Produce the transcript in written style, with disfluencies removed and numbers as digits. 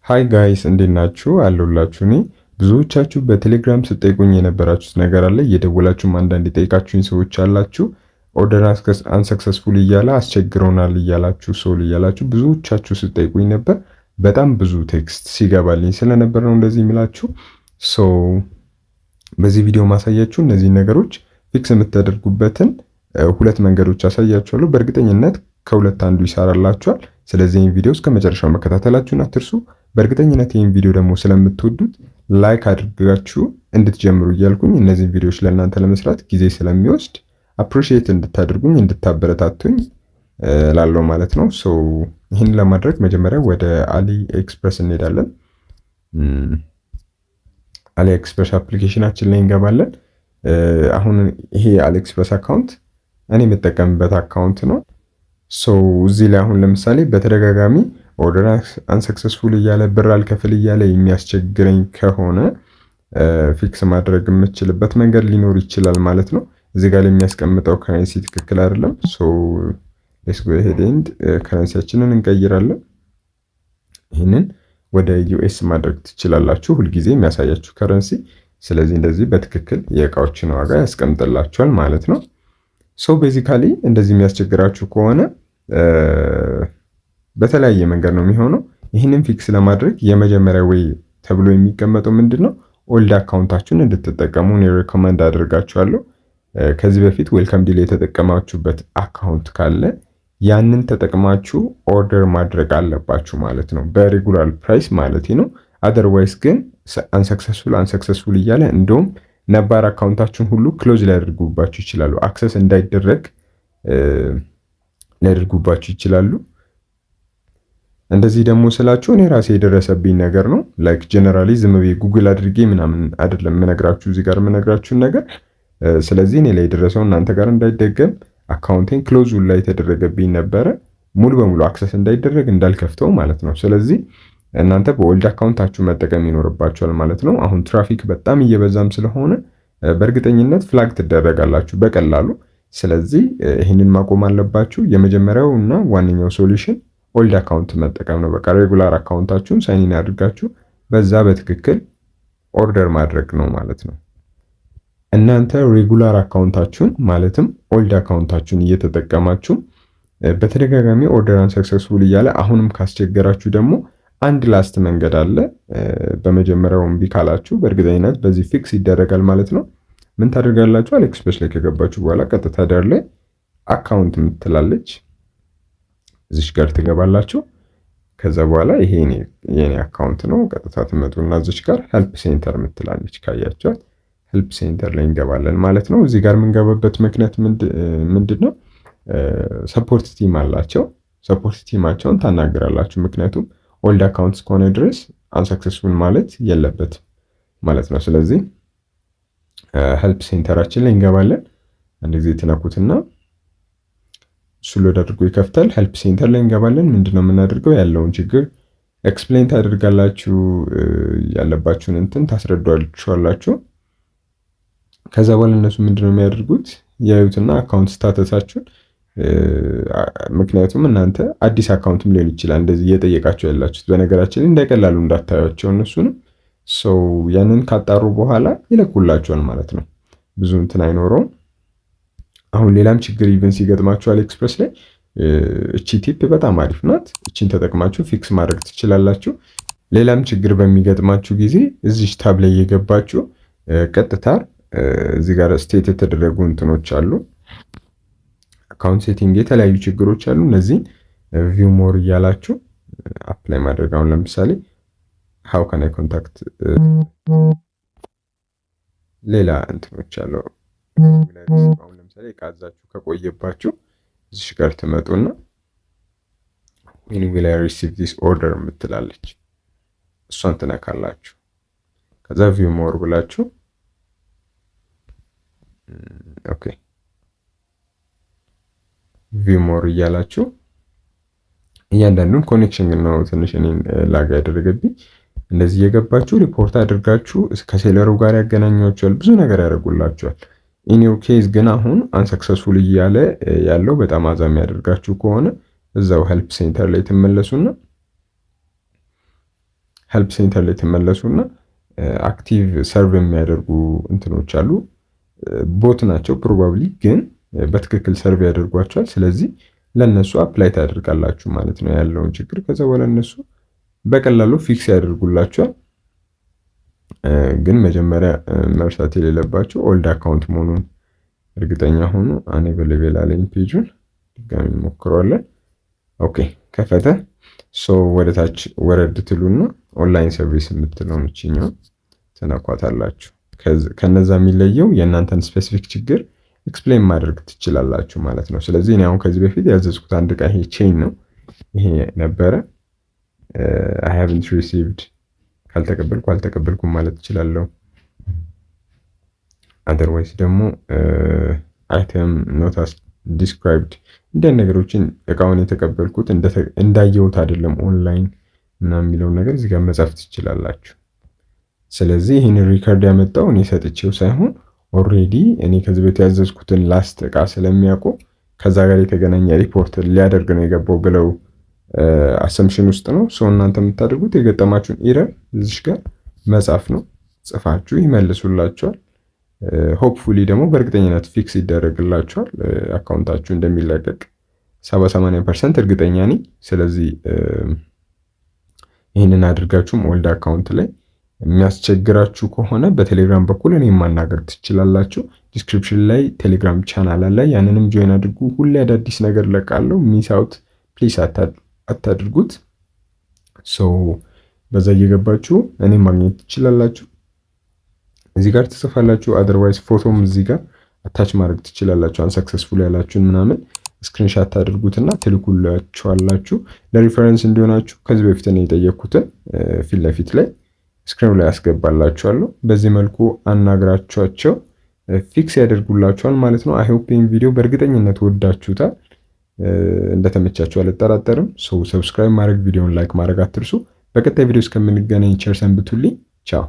ሃይ ጋይስ እንዴት ናችሁ? አለሁላችሁ። እኔ ብዙዎቻችሁ በቴሌግራም ስትጠይቁኝ የነበራችሁት ነገር አለ። እየደወላችሁም አንዳንድ የጠይቃችሁኝ ሰዎች አላችሁ። ኦርደር አንሰክሰስፉል እያለ አስቸግሮናል እያላችሁ ሶል እያላችሁ ብዙዎቻችሁ ስትጠይቁኝ ነበር። በጣም ብዙ ቴክስት ሲገባልኝ ስለነበር ነው እንደዚህ የሚላችሁ። ሶ በዚህ ቪዲዮ ማሳያችሁ እነዚህ ነገሮች ፊክስ የምታደርጉበትን ሁለት መንገዶች አሳያችኋለሁ። በእርግጠኝነት ከሁለት አንዱ ይሰራላችኋል። ስለዚህ ይህን ቪዲዮ እስከ መጨረሻው መከታተላችሁን አትርሱ። በእርግጠኝነት ይህን ቪዲዮ ደግሞ ስለምትወዱት ላይክ አድርጋችሁ እንድትጀምሩ እያልኩኝ እነዚህን ቪዲዮዎች ለእናንተ ለመስራት ጊዜ ስለሚወስድ አፕሪሺየት እንድታደርጉኝ እንድታበረታቱኝ ላለው ማለት ነው። ሶ ይህን ለማድረግ መጀመሪያ ወደ አሊ ኤክስፕረስ እንሄዳለን። አሊ ኤክስፕረስ አፕሊኬሽናችን ላይ እንገባለን። አሁን ይሄ አሊ ኤክስፕረስ አካውንት እኔ የምጠቀምበት አካውንት ነው። ሶ እዚህ ላይ አሁን ለምሳሌ በተደጋጋሚ ኦርደር አንሰክሰስፉል እያለ ብር አልከፍል እያለ የሚያስቸግረኝ ከሆነ ፊክስ ማድረግ የምችልበት መንገድ ሊኖር ይችላል ማለት ነው። እዚህ ጋር የሚያስቀምጠው ከረንሲ ትክክል አይደለም። ሶ ሌትስ ጎ ሄድ ኤንድ ከረንሲያችንን እንቀይራለን። ይህንን ወደ ዩኤስ ማድረግ ትችላላችሁ፣ ሁልጊዜ የሚያሳያችሁ ከረንሲ። ስለዚህ እንደዚህ በትክክል የእቃዎችን ዋጋ ያስቀምጥላችኋል ማለት ነው። ሶ ቤዚካሊ እንደዚህ የሚያስቸግራችሁ ከሆነ በተለያየ መንገድ ነው የሚሆነው። ይህንን ፊክስ ለማድረግ የመጀመሪያ ወይ ተብሎ የሚቀመጠው ምንድነው ኦልድ አካውንታችሁን እንድትጠቀሙ እኔ ሪኮመንድ አድርጋችኋለሁ። ከዚህ በፊት ዌልካም ዲል የተጠቀማችሁበት አካውንት ካለ ያንን ተጠቅማችሁ ኦርደር ማድረግ አለባችሁ ማለት ነው፣ በሬጉላር ፕራይስ ማለት ነው። አደርዋይስ ግን አንሰክሰስፉል እያለ እንደውም ነባር አካውንታችሁን ሁሉ ክሎዝ ሊያደርጉባችሁ ይችላሉ። አክሰስ እንዳይደረግ ሊያደርጉባችሁ ይችላሉ። እንደዚህ ደግሞ ስላችሁ እኔ ራሴ የደረሰብኝ ነገር ነው። ላይክ ጀነራሊ ዝም ብዬ ጉግል አድርጌ ምናምን አይደለም የምነግራችሁ እዚህ ጋር የምነግራችሁን ነገር። ስለዚህ እኔ ላይ የደረሰው እናንተ ጋር እንዳይደገም አካውንቴን ክሎዝ ላይ የተደረገብኝ ነበረ፣ ሙሉ በሙሉ አክሰስ እንዳይደረግ እንዳልከፍተው ማለት ነው። ስለዚህ እናንተ በኦልድ አካውንታችሁ መጠቀም ይኖርባችኋል ማለት ነው። አሁን ትራፊክ በጣም እየበዛም ስለሆነ በእርግጠኝነት ፍላግ ትደረጋላችሁ በቀላሉ። ስለዚህ ይህንን ማቆም አለባችሁ። የመጀመሪያው እና ዋነኛው ሶሉሽን ኦልድ አካውንት መጠቀም ነው። በቃ ሬጉላር አካውንታችሁን ሳይን አድርጋችሁ በዛ በትክክል ኦርደር ማድረግ ነው ማለት ነው። እናንተ ሬጉላር አካውንታችሁን ማለትም ኦልድ አካውንታችሁን እየተጠቀማችሁ በተደጋጋሚ ኦርደር አንሰክሰስፉል እያለ አሁንም ካስቸገራችሁ ደግሞ አንድ ላስት መንገድ አለ። በመጀመሪያው እምቢ ካላችሁ በእርግጠኝነት በዚህ ፊክስ ይደረጋል ማለት ነው። ምን ታደርጋላችሁ? አሊኤክስፕረስ ላይ ከገባችሁ በኋላ ቀጥታ ዳር ላይ አካውንት የምትላለች እዚሽ ጋር ትገባላችሁ። ከዛ በኋላ ይሄ የኔ አካውንት ነው። ቀጥታ ትመጡና እዚሽ ጋር ሄልፕ ሴንተር የምትላለች ካያችኋት ሄልፕ ሴንተር ላይ እንገባለን ማለት ነው። እዚህ ጋር የምንገባበት ምክንያት ምንድነው? ሰፖርት ቲም አላቸው። ሰፖርት ቲማቸውን ታናግራላችሁ። ምክንያቱም ኦልድ አካውንት እስከሆነ ድረስ አንሰክሰስፉል ማለት የለበትም ማለት ነው። ስለዚህ ሄልፕ ሴንተራችን ላይ እንገባለን። አንድ ጊዜ ትነኩትና እሱ ሎድ አድርጎ ይከፍታል። ሄልፕ ሴንተር ላይ እንገባለን። ምንድነው የምናደርገው? ያለውን ችግር ኤክስፕሌን ታደርጋላችሁ፣ ያለባችሁን እንትን ታስረዷችኋላችሁ። ከዛ በኋላ እነሱ ምንድነው የሚያደርጉት? ያዩትና አካውንት ስታተሳችሁን፣ ምክንያቱም እናንተ አዲስ አካውንትም ሊሆን ይችላል እንደዚህ እየጠየቃችሁ ያላችሁት። በነገራችን ላይ እንዳይቀላሉ እንዳታዩቸው እነሱንም። ሰው ያንን ካጣሩ በኋላ ይለቁላችኋል ማለት ነው። ብዙ እንትን አይኖረውም። አሁን ሌላም ችግር ኢቨን ሲገጥማችሁ አሊኤክስፕረስ ላይ እቺ ቲፕ በጣም አሪፍ ናት። እቺን ተጠቅማችሁ ፊክስ ማድረግ ትችላላችሁ። ሌላም ችግር በሚገጥማችሁ ጊዜ እዚህ ታብ ላይ እየገባችሁ ቀጥታ እዚህ ጋር ስቴት የተደረጉ እንትኖች አሉ። አካውንት ሴቲንግ የተለያዩ ችግሮች አሉ። እነዚህን ቪው ሞር እያላችሁ አፕላይ ማድረግ። አሁን ለምሳሌ ሃው ካን አይ ኮንታክት ሌላ እንትኖች አሉ። አሁን ለምሳሌ ካዛችሁ ከቆየባችሁ እዚህ ጋር ትመጡና when will I receive this order የምትላለች እሷን ትነካላችሁ። ከዛ ቪው ሞር ብላችሁ ኦኬ ቪው ሞር እያላችሁ እያንዳንዱን ኮኔክሽን ነው ትንሽ እኔን ላግ ያደረገብኝ። እንደዚህ የገባችሁ ሪፖርት አድርጋችሁ ከሴለሩ ጋር ያገናኟቸዋል፣ ብዙ ነገር ያደርጉላችኋል። ኢን ዩር ኬዝ ግን አሁን አንሰክሰስፉል እያለ ያለው በጣም አዛ የሚያደርጋችሁ ከሆነ እዛው ሄልፕ ሴንተር ላይ ትመለሱና ሄልፕ ሴንተር ላይ ትመለሱና አክቲቭ ሰርቭ የሚያደርጉ እንትኖች አሉ። ቦት ናቸው ፕሮባብሊ፣ ግን በትክክል ሰርቭ ያደርጓቸዋል። ስለዚህ ለነሱ አፕላይ ታደርጋላችሁ ማለት ነው ያለውን ችግር። ከዛ በኋላ እነሱ በቀላሉ ፊክስ ያደርጉላችኋል። ግን መጀመሪያ መርሳት የሌለባቸው ኦልድ አካውንት መሆኑን እርግጠኛ ሆኑ። አኔቨለብል አለኝ ፔጁን ድጋሚ እንሞክረዋለን። ኦኬ ከፈተ። ሶ ወደ ታች ወረድ ትሉና ኦንላይን ሰርቪስ የምትለውን እችኛው ትነኳታላችሁ። ከነዛ የሚለየው የእናንተን ስፔሲፊክ ችግር ኤክስፕሌን ማድረግ ትችላላችሁ ማለት ነው። ስለዚህ እኔ አሁን ከዚህ በፊት ያዘዝኩት አንድ ዕቃ ይሄ ቼን ነው፣ ይሄ ነበረ። I haven't received ካልተቀበልኩ አልተቀበልኩም ማለት እችላለሁ። አዘርዋይስ ደግሞ አይተም ኖት አስ ዲስክራይብድ እንደ ነገሮችን እቃውን የተቀበልኩት እንዳየሁት አይደለም ኦንላይን ምናምን የሚለውን ነገር እዚህ ጋር መጻፍ ትችላላችሁ። ስለዚህ ይህን ሪከርድ ያመጣው እኔ ሰጥቼው ሳይሆን ኦልሬዲ እኔ ከዚህ በፊት ያዘዝኩትን ላስት እቃ ስለሚያውቁ ከዛ ጋር የተገናኘ ሪፖርት ሊያደርግ ነው የገባው ብለው አሰምሽን ውስጥ ነው። ሰው እናንተ የምታደርጉት የገጠማችሁን ኤረር እዚሽ ጋር መጻፍ ነው። ጽፋችሁ ይመልሱላችኋል። ሆፕፉሊ ደግሞ በእርግጠኝነት ፊክስ ይደረግላችኋል። አካውንታችሁ እንደሚለቀቅ 70-80% እርግጠኛ ነኝ። ስለዚህ ይህንን አድርጋችሁም ኦልድ አካውንት ላይ የሚያስቸግራችሁ ከሆነ በቴሌግራም በኩል እኔ ማናገር ትችላላችሁ። ዲስክሪፕሽን ላይ ቴሌግራም ቻናል አለ፣ ያንንም ጆይን አድርጉ። ሁሌ አዳዲስ ነገር ለቃለሁ። ሚስ አውት ፕሊስ አታድርጉት። በዛ እየገባችሁ እኔ ማግኘት ትችላላችሁ። እዚህ ጋር ትጽፋላችሁ። አዘርዋይስ ፎቶም እዚህ ጋር አታች ማድረግ ትችላላችሁ። አንሰክሰስፉል ያላችሁን ምናምን ስክሪንሻት ታድርጉትና ትልኩላችኋላችሁ። ለሪፈረንስ እንዲሆናችሁ ከዚህ በፊት ነው የጠየኩትን ፊት ለፊት ላይ ስክሪኑ ላይ ያስገባላችኋለሁ። በዚህ መልኩ አናግራችኋቸው ፊክስ ያደርጉላችኋል ማለት ነው። አይ ሆፕ ይህን ቪዲዮ በእርግጠኝነት ወዳችሁታል። እንደተመቻችሁ አልጠራጠርም። ሰብስክራይብ ማድረግ፣ ቪዲዮውን ላይክ ማድረግ አትርሱ። በቀጣይ ቪዲዮ እስከምንገናኝ ቸር ሰንብቱልኝ። ቻው